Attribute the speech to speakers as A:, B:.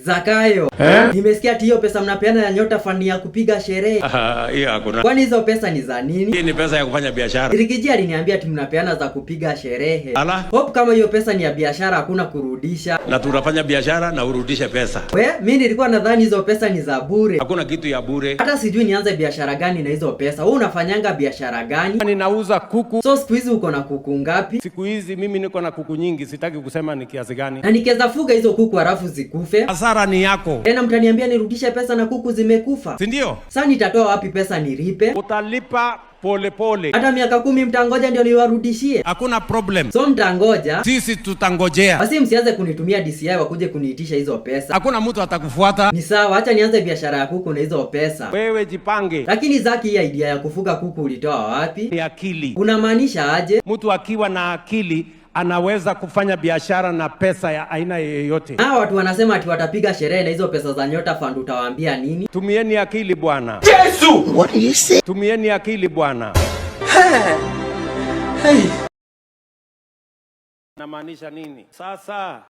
A: Zakayo, nimesikia hiyo pesa mnapeana ya Nyota Fund ya kupiga sherehe.
B: Hiyo hakuna.
A: Kwani hizo pesa ni za nini?
B: Hii ni pesa ya kufanya biashara.
A: Irikiji aliniambia ati mnapeana za kupiga sherehe.
B: Ala.
A: Hope kama hiyo pesa ni ya biashara hakuna kurudisha.
B: Na tunafanya biashara na urudishe pesa.
A: Mimi nilikuwa nadhani hizo pesa ni za bure.
B: Hakuna kitu ya bure.
A: Hata sijui nianze biashara gani na hizo pesa. Wewe unafanyanga biashara gani?
C: Ninauza kuku.
A: So siku hizi uko na kuku ngapi?
C: Siku hizi mimi niko na kuku nyingi, sitaki kusema ni kiasi gani.
A: Na nikiweza fuga hizo kuku halafu zikufe,
C: hasara ni yako.
A: Tena mtaniambia nirudishe pesa na kuku zimekufa.
C: Si ndio?
A: Sasa nitatoa wapi pesa nilipe?
C: Utalipa pole pole.
A: Hata miaka 10 mtangoja ndio niwarudishie?
C: Hakuna problem.
A: So mtangoja?
C: Sisi tutangojea.
A: Basi msianze kunitumia DCI wakuje kuniitisha hizo pesa.
C: Hakuna mtu atakufuata.
A: Ni sawa, acha nianze biashara ya kuku na hizo pesa.
C: Wewe jipange.
A: Lakini Zaki, hii idea ya kufuga kuku ulitoa wapi?
C: Ni akili.
A: Unamaanisha aje?
C: Mtu akiwa na akili anaweza kufanya biashara na pesa ya aina yoyote.
A: Watu wanasema ati watapiga sherehe na hizo pesa za Nyota Fund, utawaambia nini?
C: Tumieni akili bwana.
B: Yesu!
D: What did you say?
C: Tumieni akili bwana.
D: Hey.
C: Namaanisha nini? Sasa